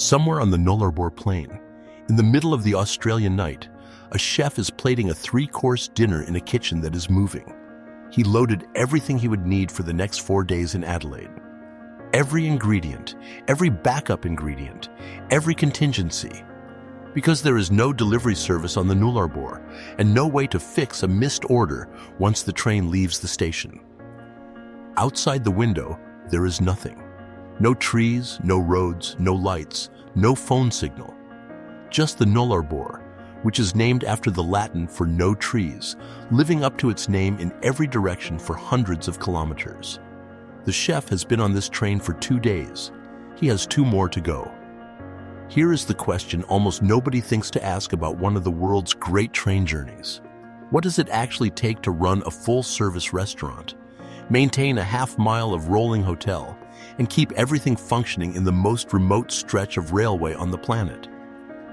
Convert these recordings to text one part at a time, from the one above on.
Somewhere on the Nullarbor Plain, in the middle of the Australian night, a chef is plating a 3-course dinner in a kitchen that is moving. He loaded everything he would need for the next 4 days in Adelaide. Every ingredient, every backup ingredient, every contingency. Because there is no delivery service on the Nullarbor and no way to fix a missed order once the train leaves the station. Outside the window, there is nothing. No trees, no roads, no lights, no phone signal. Just the Nullarbor, which is named after the Latin for no trees, living up to its name in every direction for hundreds of kilometers. The chef has been on this train for 2 days. He has 2 more to go. Here is the question almost nobody thinks to ask about one of the world's great train journeys. What does it actually take to run a full-service restaurant, maintain a half-mile of rolling hotel, and keep everything functioning in the most remote stretch of railway on the planet?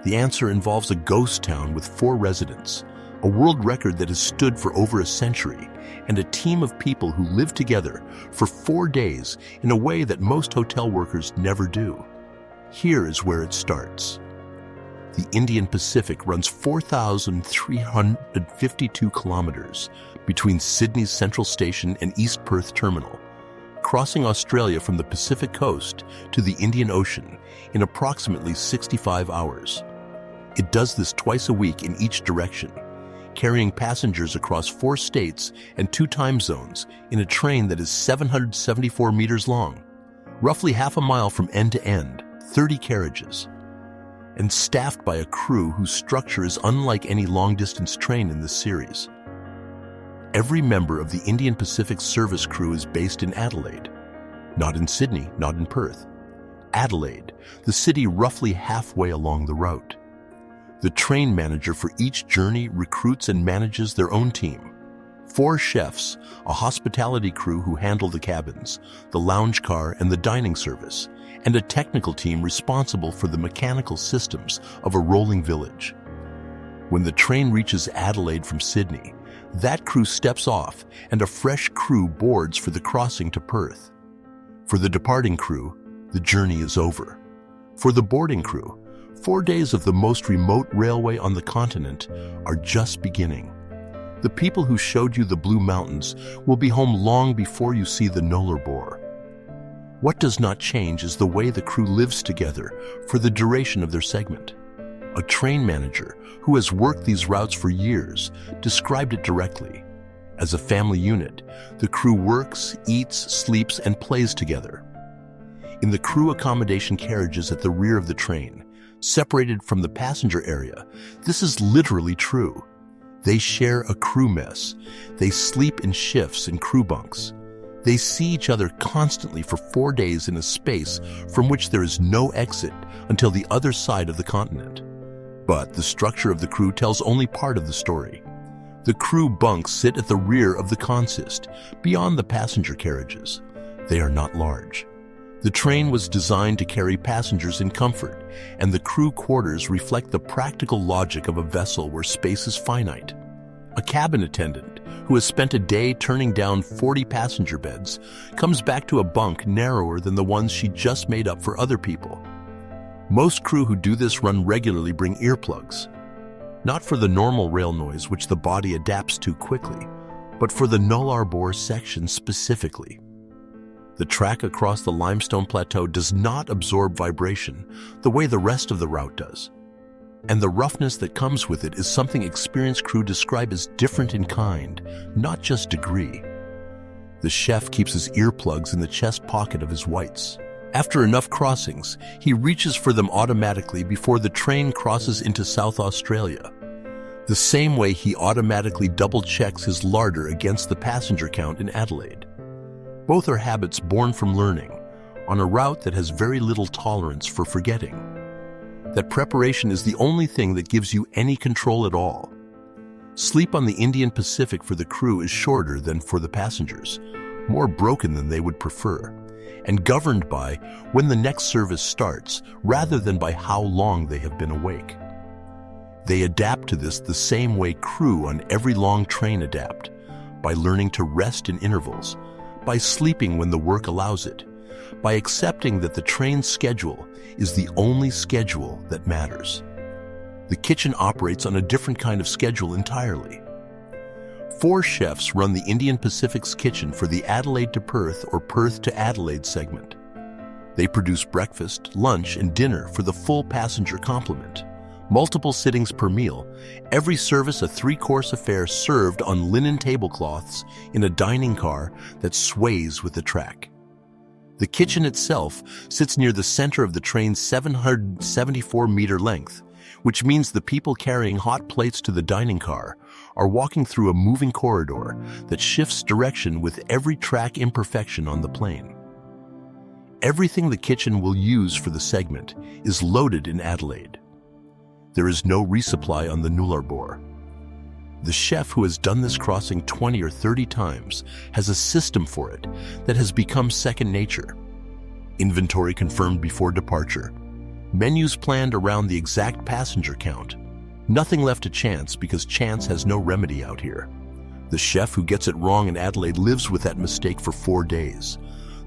The answer involves a ghost town with 4 residents, a world record that has stood for over a century, and a team of people who live together for 4 days in a way that most hotel workers never do. Here is where it starts. The Indian Pacific runs 4,352 kilometers between Sydney's Central Station and East Perth Terminal, crossing Australia from the Pacific coast to the Indian Ocean in approximately 65 hours. It does this twice a week in each direction, carrying passengers across 4 states and 2 time zones in a train that is 774 meters long, roughly half a mile from end to end, 30 carriages, and staffed by a crew whose structure is unlike any long-distance train in this series. Every member of the Indian Pacific service crew is based in Adelaide. Not in Sydney, not in Perth. Adelaide, the city roughly halfway along the route. The train manager for each journey recruits and manages their own team. 4 chefs, a hospitality crew who handle the cabins, the lounge car and the dining service, and a technical team responsible for the mechanical systems of a rolling village. When the train reaches Adelaide from Sydney, that crew steps off and a fresh crew boards for the crossing to Perth. For the departing crew, the journey is over. For the boarding crew, 4 days of the most remote railway on the continent are just beginning. The people who showed you the Blue Mountains will be home long before you see the Nullarbor. What does not change is the way the crew lives together for the duration of their segment. A train manager who has worked these routes for years described it directly. As a family unit, the crew works, eats, sleeps, and plays together. In the crew accommodation carriages at the rear of the train, separated from the passenger area, this is literally true. They share a crew mess. They sleep in shifts in crew bunks. They see each other constantly for 4 days in a space from which there is no exit until the other side of the continent. But the structure of the crew tells only part of the story. The crew bunks sit at the rear of the consist, beyond the passenger carriages. They are not large. The train was designed to carry passengers in comfort, and the crew quarters reflect the practical logic of a vessel where space is finite. A cabin attendant, who has spent a day turning down 40 passenger beds, comes back to a bunk narrower than the ones she just made up for other people. Most crew who do this run regularly bring earplugs, not for the normal rail noise which the body adapts to quickly, but for the Nullarbor section specifically. The track across the limestone plateau does not absorb vibration the way the rest of the route does. And the roughness that comes with it is something experienced crew describe as different in kind, not just degree. The chef keeps his earplugs in the chest pocket of his whites. After enough crossings, he reaches for them automatically before the train crosses into South Australia. The same way he automatically double-checks his larder against the passenger count in Adelaide. Both are habits born from learning, on a route that has very little tolerance for forgetting. That preparation is the only thing that gives you any control at all. Sleep on the Indian Pacific for the crew is shorter than for the passengers, more broken than they would prefer, and governed by when the next service starts rather than by how long they have been awake. They adapt to this the same way crew on every long train adapt, by learning to rest in intervals, by sleeping when the work allows it, by accepting that the train's schedule is the only schedule that matters. The kitchen operates on a different kind of schedule entirely. 4 chefs run the Indian Pacific's kitchen for the Adelaide to Perth or Perth to Adelaide segment. They produce breakfast, lunch, and dinner for the full passenger complement. Multiple sittings per meal, every service a 3-course affair served on linen tablecloths in a dining car that sways with the track. The kitchen itself sits near the center of the train's 774-meter length, which means the people carrying hot plates to the dining car are walking through a moving corridor that shifts direction with every track imperfection on the plane. Everything the kitchen will use for the segment is loaded in Adelaide. There is no resupply on the Nullarbor. The chef who has done this crossing 20 or 30 times has a system for it that has become second nature. Inventory confirmed before departure. Menus planned around the exact passenger count. Nothing left to chance because chance has no remedy out here. The chef who gets it wrong in Adelaide lives with that mistake for 4 days.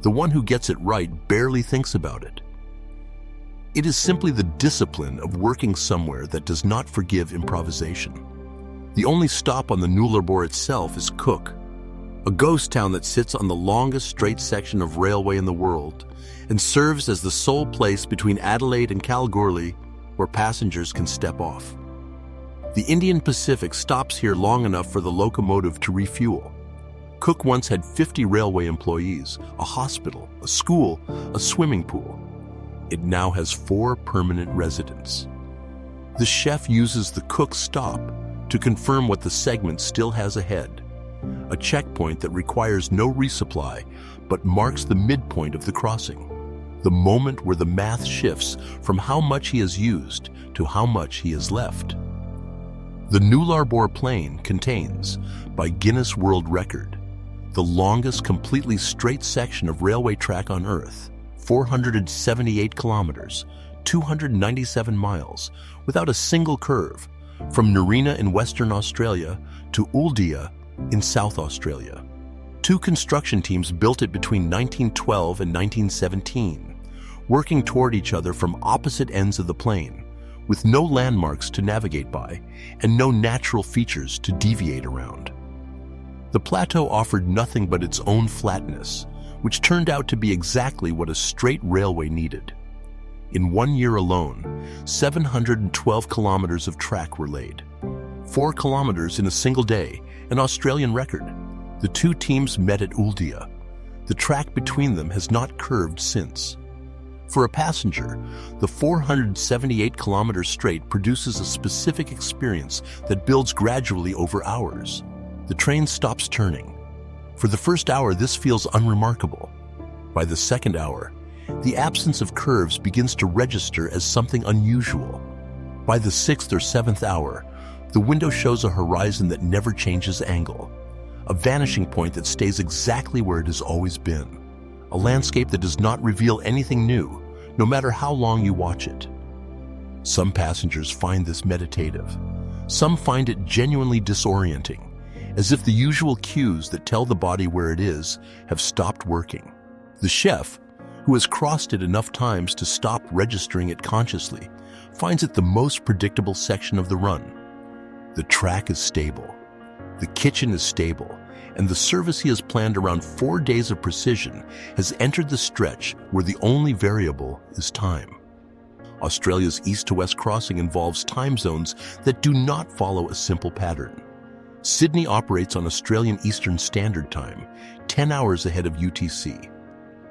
The one who gets it right barely thinks about it. It is simply the discipline of working somewhere that does not forgive improvisation. The only stop on the Nullarbor itself is Quirk, a ghost town that sits on the longest straight section of railway in the world and serves as the sole place between Adelaide and Kalgoorlie where passengers can step off. The Indian Pacific stops here long enough for the locomotive to refuel. Quirk once had 50 railway employees, a hospital, a school, a swimming pool. It now has 4 permanent residents. The chef uses the Quirk stop to confirm what the segment still has ahead, a checkpoint that requires no resupply but marks the midpoint of the crossing, the moment where the math shifts from how much he has used to how much he has left. The Nullarbor Plain contains, by Guinness World Record, the longest completely straight section of railway track on Earth, 478 kilometers, 297 miles, without a single curve, from Narina in Western Australia to Uldea in South Australia. 2 construction teams built it between 1912 and 1917, working toward each other from opposite ends of the plain, with no landmarks to navigate by and no natural features to deviate around. The plateau offered nothing but its own flatness, which turned out to be exactly what a straight railway needed. In 1 year alone, 712 kilometers of track were laid. 4 kilometers in a single day, an Australian record. The 2 teams met at Uldea. The track between them has not curved since. For a passenger, the 478-kilometer straight produces a specific experience that builds gradually over hours. The train stops turning. For the first hour, this feels unremarkable. By the second hour, the absence of curves begins to register as something unusual. By the 6th or 7th hour, the window shows a horizon that never changes angle, a vanishing point that stays exactly where it has always been, a landscape that does not reveal anything new, no matter how long you watch it. Some passengers find this meditative. Some find it genuinely disorienting, as if the usual cues that tell the body where it is have stopped working. The chef, who has crossed it enough times to stop registering it consciously, finds it the most predictable section of the run. The track is stable, the kitchen is stable, and the service he has planned around 4 days of precision has entered the stretch where the only variable is time. Australia's east to west crossing involves time zones that do not follow a simple pattern. Sydney operates on Australian Eastern Standard Time, 10 hours ahead of UTC.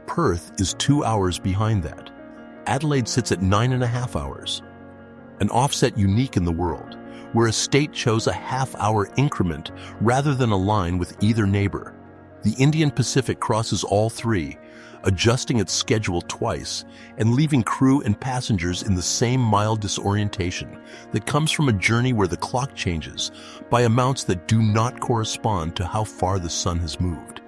Perth is 2 hours behind that. Adelaide sits at 9.5 hours. An offset unique in the world, where a state chose a half-hour increment rather than a line with either neighbor. The Indian Pacific crosses all 3, adjusting its schedule twice and leaving crew and passengers in the same mild disorientation that comes from a journey where the clock changes by amounts that do not correspond to how far the sun has moved.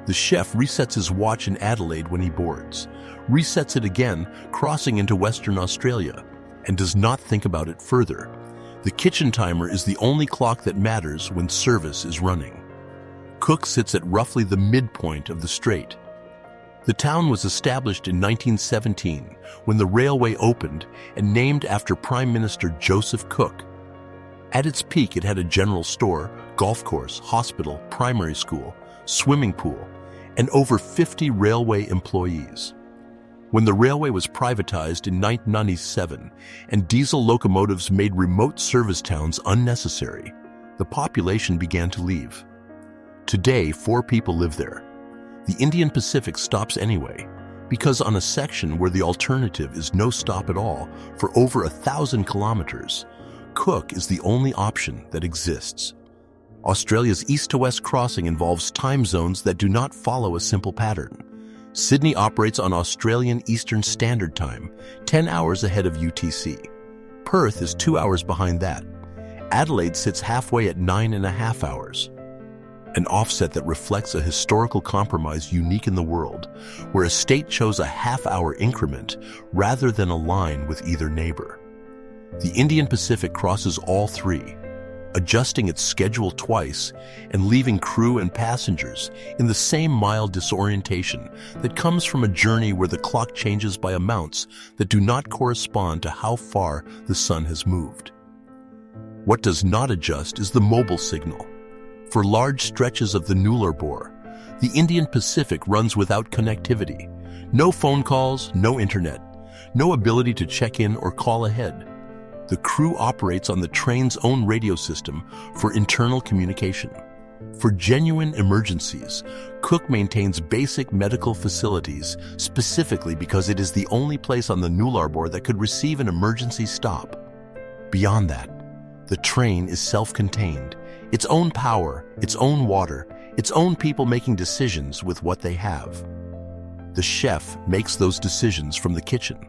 The chef resets his watch in Adelaide when he boards, resets it again crossing into Western Australia, and does not think about it further. The kitchen timer is the only clock that matters when service is running. Quirk sits at roughly the midpoint of the straight. The town was established in 1917 when the railway opened and named after Prime Minister Joseph Cook. At its peak, it had a general store, golf course, hospital, primary school, swimming pool, and over 50 railway employees. When the railway was privatized in 1997 and diesel locomotives made remote service towns unnecessary, the population began to leave. Today, 4 people live there. The Indian Pacific stops anyway, because on a section where the alternative is no stop at all for over 1,000 kilometers, Cook is the only option that exists. Australia's east to west crossing involves time zones that do not follow a simple pattern. Sydney operates on Australian Eastern Standard Time, 10 hours ahead of UTC. Perth is 2 hours behind that. Adelaide sits halfway at 9.5 hours. An offset that reflects a historical compromise unique in the world, where a state chose a half-hour increment rather than a line with either neighbor. The Indian Pacific crosses all 3, adjusting its schedule twice and leaving crew and passengers in the same mild disorientation that comes from a journey where the clock changes by amounts that do not correspond to how far the sun has moved. What does not adjust is the mobile signal. For large stretches of the Nullarbor, the Indian Pacific runs without connectivity. No phone calls, no internet, no ability to check in or call ahead. The crew operates on the train's own radio system for internal communication. For genuine emergencies, Cook maintains basic medical facilities specifically because it is the only place on the Nullarbor that could receive an emergency stop. Beyond that, the train is self-contained, its own power, its own water, its own people making decisions with what they have. The chef makes those decisions from the kitchen.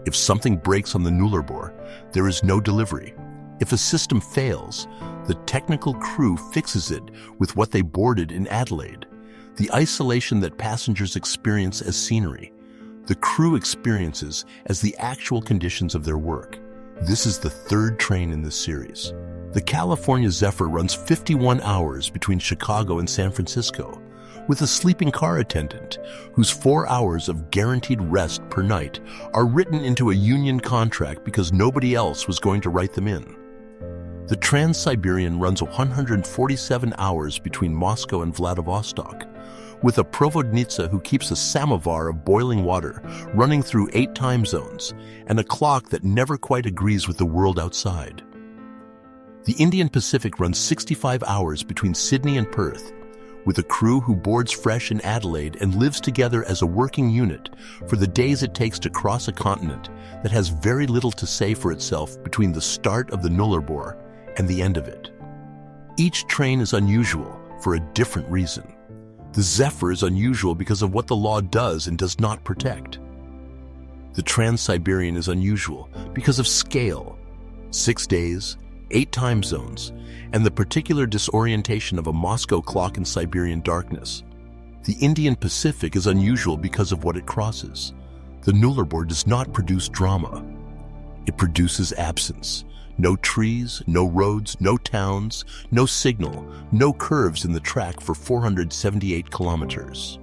If something breaks on the Nullarbor, there is no delivery. If a system fails, the technical crew fixes it with what they boarded in Adelaide. The isolation that passengers experience as scenery, the crew experiences as the actual conditions of their work. This is the 3rd train in this series. The California Zephyr runs 51 hours between Chicago and San Francisco, with a sleeping car attendant whose 4 hours of guaranteed rest per night are written into a union contract because nobody else was going to write them in. The Trans-Siberian runs 147 hours between Moscow and Vladivostok, with a Provodnitsa who keeps a samovar of boiling water running through 8 time zones and a clock that never quite agrees with the world outside. The Indian Pacific runs 65 hours between Sydney and Perth, with a crew who boards fresh in Adelaide and lives together as a working unit for the days it takes to cross a continent that has very little to say for itself between the start of the Nullarbor and the end of it. Each train is unusual for a different reason. The Zephyr is unusual because of what the law does and does not protect. The Trans-Siberian is unusual because of scale, 6 days, 8 time zones, and the particular disorientation of a Moscow clock in Siberian darkness. The Indian Pacific is unusual because of what it crosses. The Nullarbor does not produce drama. It produces absence. No trees, no roads, no towns, no signal, no curves in the track for 478 kilometers.